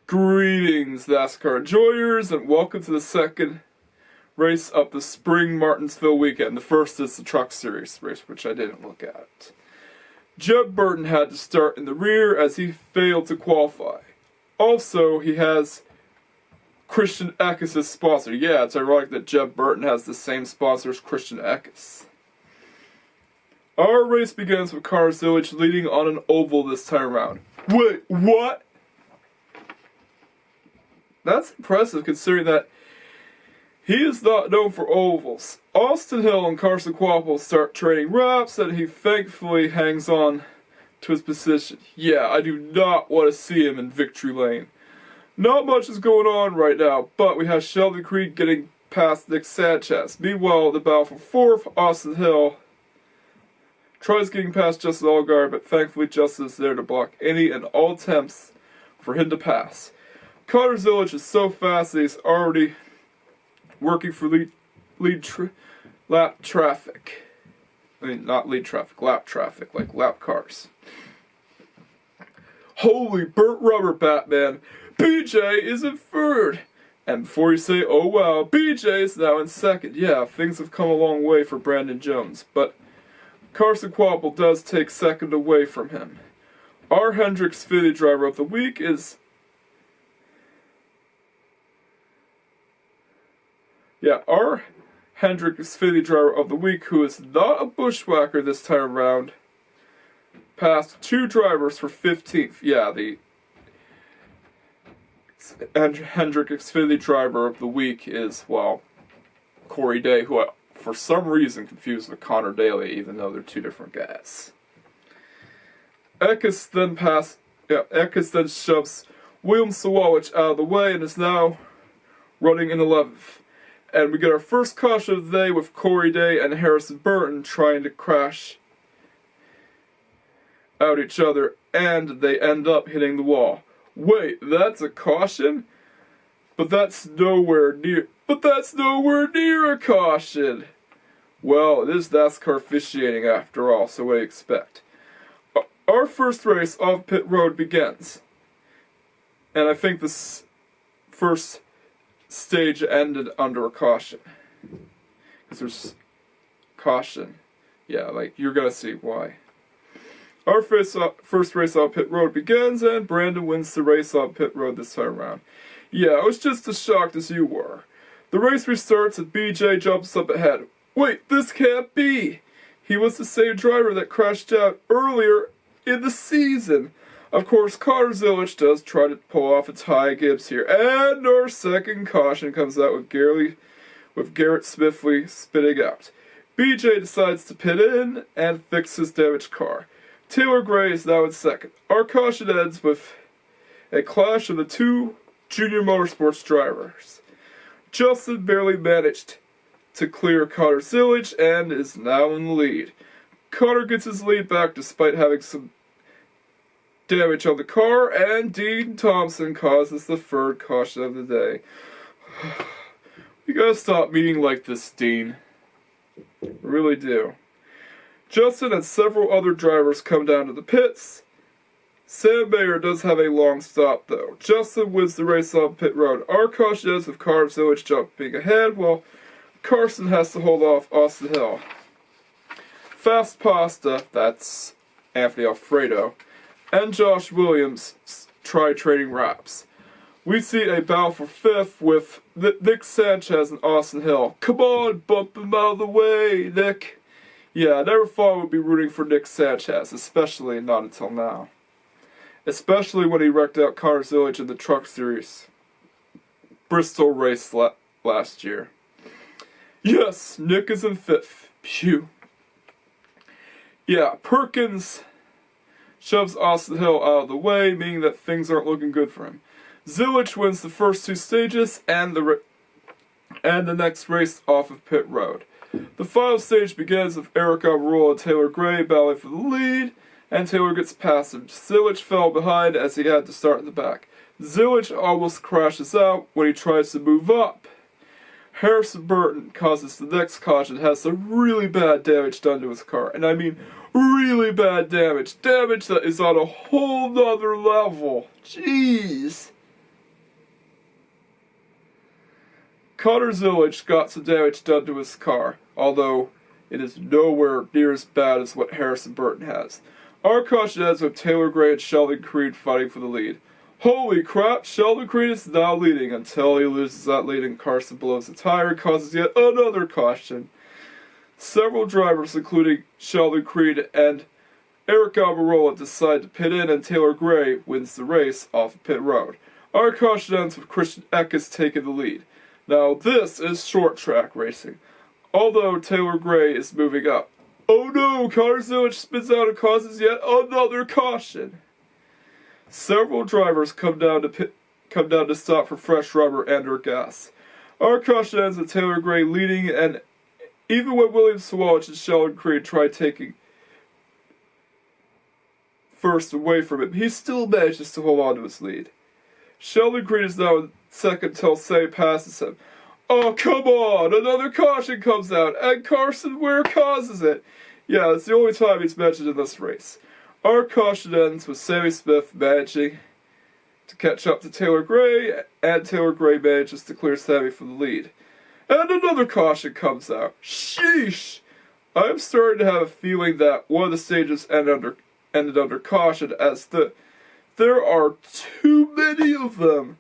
Greetings, NASCAR enjoyers, and welcome to the second race of the spring Martinsville weekend. The first is the Truck Series race, which I didn't look at. Jeb Burton had to start in the rear as he failed to qualify. Also, he has Christian Eckes as sponsor. Yeah, it's ironic that Jeb Burton has the same sponsor as Christian Eckes. Our race begins with Connor Zilisch leading on an oval this time around. Wait, what? That's impressive considering that he is not known for ovals. Austin Hill and Carson Kvapil start trading wraps and he thankfully hangs on to his position. Yeah, I do not want to see him in victory lane. Not much is going on right now, but we have Sheldon Creed getting past Nick Sanchez. Meanwhile, the battle for fourth, Austin Hill tries getting past Justin Allgaier, but thankfully Justin is there to block any and all attempts for him to pass. Connor Zilisch is so fast that he's already working for lap traffic. I mean, not lead traffic, lap traffic, like lap cars. Holy burnt rubber, Batman! BJ is in third! And before you say, oh wow, BJ is now in second. Yeah, things have come a long way for Brandon Jones, but Carson Kvapil does take second away from him. Our Xfinity driver of the week is... our Xfinity driver of the week, who is not a bushwhacker this time around, passed two drivers for 15th. Yeah, the Xfinity driver of the week is, well, Corey Day, who I, for some reason, confused with Connor Daly, even though they're two different guys. Eckes then shoves William Sawalich out of the way and is now running in 11th. And we get our first caution of the day with Corey Day and Harrison Burton trying to crash out each other, and they end up hitting the wall. Wait, that's a caution? But that's nowhere near a caution! Well, it is NASCAR officiating after all, so what do you expect? Our first race off pit road begins. And I think this first stage ended under a caution. Because there's caution. Yeah, like, you're gonna see why. Our first race off pit road begins, and Brandon wins the race off pit road this time around. Yeah, I was just as shocked as you were. The race restarts and BJ jumps up ahead. Wait, this can't be! He was the same driver that crashed out earlier in the season. Of course, Connor Zilisch does try to pull off a Ty Gibbs here. And our second caution comes out with Garrett Smithley spitting out. BJ decides to pit in and fix his damaged car. Taylor Gray is now in second. Our caution ends with a clash of the two JR Motorsports drivers. Justin barely managed to clear Connor Zilisch and is now in the lead. Connor gets his lead back despite having some damage on the car, and Dean Thompson causes the third caution of the day. You gotta stop meeting like this, Dean. I really do. Justin and several other drivers come down to the pits. Sam Mayer does have a long stop, though. Justin wins the race on pit road. Our caution ends with Connor Zilisch jumping ahead, while Carson has to hold off Austin Hill. Fast Pasta, that's Anthony Alfredo, and Josh Williams try trading wraps. We see a battle for fifth with Nick Sanchez and Austin Hill. Come on, bump him out of the way, Nick. Yeah, I never thought I would be rooting for Nick Sanchez, especially not until now. Especially when he wrecked out Connor Zilisch in the Truck Series Bristol race last year. Yes, Nick is in fifth. Phew. Yeah, Perkins shoves Austin Hill out of the way, meaning that things aren't looking good for him. Zilisch wins the first two stages and the next race off of pit road. The final stage begins with Eric Almirola and Taylor Gray battling for the lead, and Taylor gets past him. Zilisch fell behind as he had to start in the back. Zilisch almost crashes out when he tries to move up. Harrison Burton causes the next caution, has some really bad damage done to his car. And I mean really bad damage. Damage that is on a whole nother level. Jeez. Connor Zillage got some damage done to his car, although it is nowhere near as bad as what Harrison Burton has. Our caution ends with Taylor Gray and Sheldon Creed fighting for the lead. Holy crap, Sheldon Creed is now leading until he loses that lead and Carson blows a tire and causes yet another caution. Several drivers, including Sheldon Creed and Eric Almirola, decide to pit in, and Taylor Gray wins the race off of pit road. Our caution ends with Christian Eckes taking the lead. Now this is short track racing, although Taylor Gray is moving up. Oh no, Connor Zillage spins out and causes yet another caution. Several drivers come down to stop for fresh rubber and/or gas. Our caution ends with Taylor Gray leading, and even when William Sawalich and Sheldon Creed try taking first away from him, he still manages to hold on to his lead. Sheldon Creed is now in second until Say passes him. Oh, come on! Another caution comes out, and Carson Ware causes it. Yeah, it's the only time he's mentioned in this race. Our caution ends with Sammy Smith managing to catch up to Taylor Gray, and Taylor Gray manages to clear Sammy from the lead. And another caution comes out. Sheesh! I'm starting to have a feeling that one of the stages ended under caution, as there are too many of them.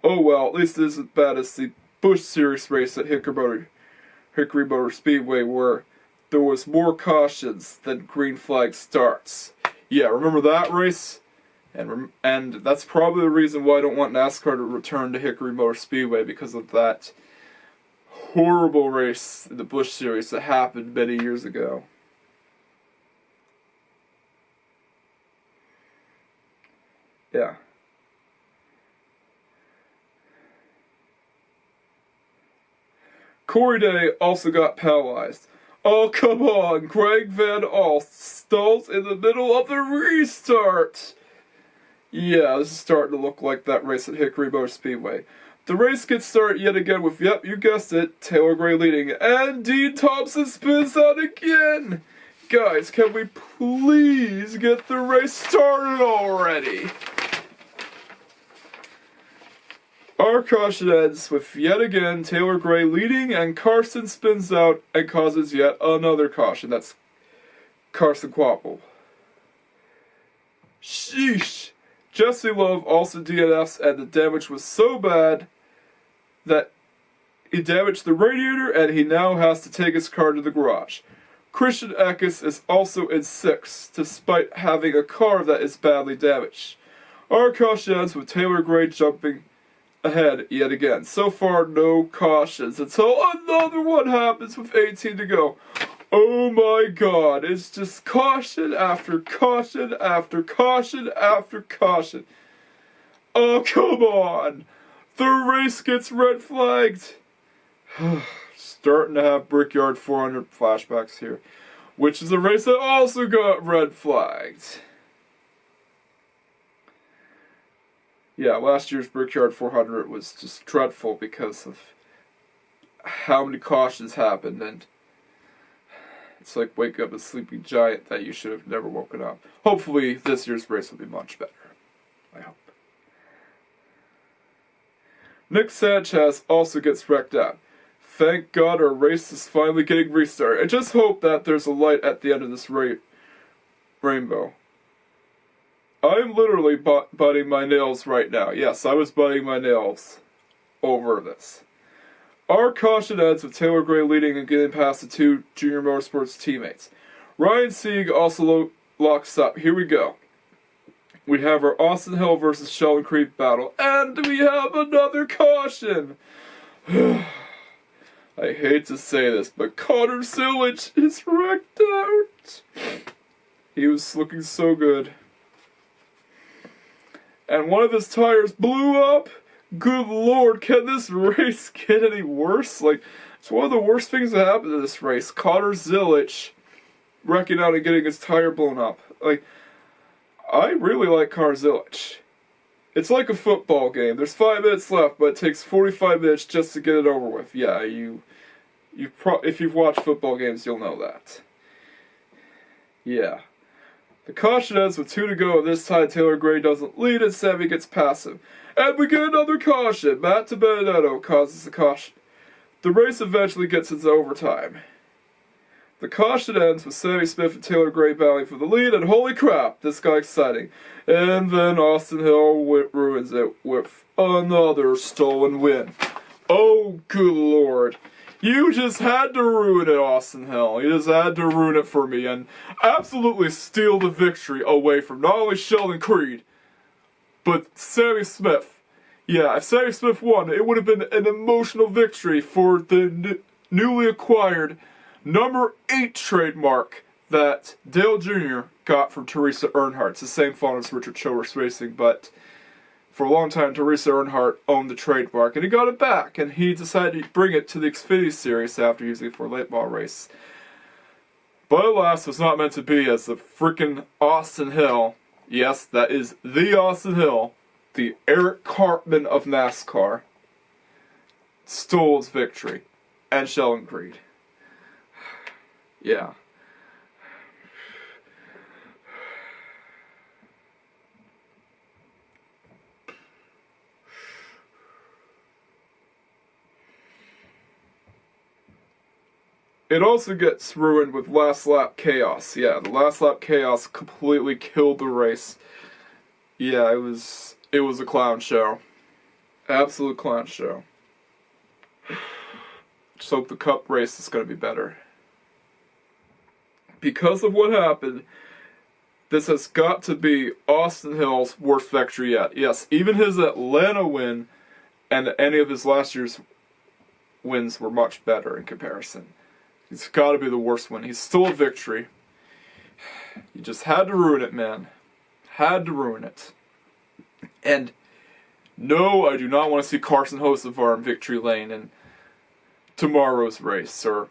Oh well, at least it isn't as bad as the Busch Series race at Hickory Motor Speedway, where there was more cautions than green flag starts. Yeah, remember that race? And that's probably the reason why I don't want NASCAR to return to Hickory Motor Speedway, because of that horrible race in the Busch Series that happened many years ago. Yeah. Corey Day also got penalized. Oh, come on, Greg Van Alst stalls in the middle of the restart. Yeah, this is starting to look like that race at Hickory Motor Speedway. The race gets started yet again with, yep, you guessed it, Taylor Gray leading, and Dean Thompson spins out again. Guys, can we please get the race started already? Our caution ends with yet again Taylor Gray leading, and Carson spins out and causes yet another caution. That's Carson Quapple. Sheesh! Jesse Love also DNFs, and the damage was so bad that he damaged the radiator, and he now has to take his car to the garage. Christian Eckes is also in 6th, despite having a car that is badly damaged. Our caution ends with Taylor Gray jumping ahead yet again. So far, no cautions until another one happens with 18 to go. Oh my god, it's just caution after caution after caution after caution. Oh, come on! The race gets red flagged! Starting to have Brickyard 400 flashbacks here, which is a race that also got red flagged. Yeah, last year's Brickyard 400 was just dreadful because of how many cautions happened, and it's like waking up a sleeping giant that you should have never woken up. Hopefully this year's race will be much better. I hope. Nick Sanchez also gets wrecked out. Thank God our race is finally getting restarted. I just hope that there's a light at the end of this rainbow. I'm literally biting my nails right now. Yes, I was biting my nails over this. Our caution ends with Taylor Gray leading and getting past the 2 JR Motorsports teammates. Ryan Sieg also locks up. Here we go. We have our Austin Hill versus Sheldon Creed battle, and we have another caution. I hate to say this, but Connor Zillage is wrecked out. He was looking so good. And one of his tires blew up. Good lord, can this race get any worse? Like, it's one of the worst things that happened to this race. Connor Zillage wrecking out and getting his tire blown up. Like, I really like Connor Zillage. It's like a football game. There's 5 minutes left, but it takes 45 minutes just to get it over with. Yeah, if you've watched football games, you'll know that. Yeah. The caution ends with 2 to go, and this time Taylor Gray doesn't lead and Sammy gets past him. And we get another caution. Matt Benedetto causes the caution. The race eventually gets into overtime. The caution ends with Sammy Smith and Taylor Gray battling for the lead, and holy crap, this got exciting. And then Austin Hill ruins it with another stolen win. Oh, good lord. You just had to ruin it, Austin Hill. You just had to ruin it for me and absolutely steal the victory away from not only Sheldon Creed, but Sammy Smith. Yeah, if Sammy Smith won, it would have been an emotional victory for the newly acquired number 8 trademark that Dale Jr. got from Teresa Earnhardt. It's the same font as Richard Childress Racing, but for a long time, Teresa Earnhardt owned the trademark, and he got it back, and he decided to bring it to the Xfinity Series after using it for a late model race. But alas, it was not meant to be, as the freaking Austin Hill, yes, that is the Austin Hill, the Eric Cartman of NASCAR, stole his victory, and Sheldon Creed. Yeah. It also gets ruined with last lap chaos. Yeah, the last lap chaos completely killed the race. Yeah, it was a clown show. Absolute clown show. Just hope the Cup race is going to be better. Because of what happened, this has got to be Austin Hill's worst victory yet. Yes, even his Atlanta win and any of his last year's wins were much better in comparison. It's got to be the worst one. He stole a victory. You just had to ruin it, man. Had to ruin it. And no, I do not want to see Carson Hocevar in victory lane in tomorrow's race or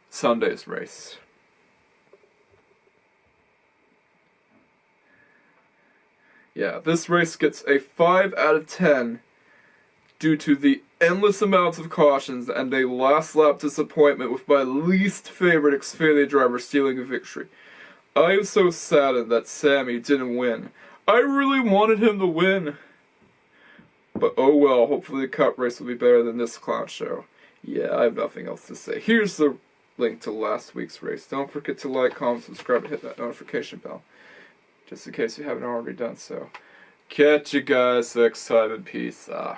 Sunday's race. Yeah, this race gets a 5 out of 10 due to the endless amounts of cautions and a last lap disappointment with my least favorite Xfinity driver stealing a victory. I am so saddened that Sammy didn't win. I really wanted him to win. But oh well, hopefully the Cup race will be better than this clown show. Yeah, I have nothing else to say. Here's the link to last week's race. Don't forget to like, comment, subscribe, and hit that notification bell. Just in case you haven't already done so. Catch you guys next time, and peace out.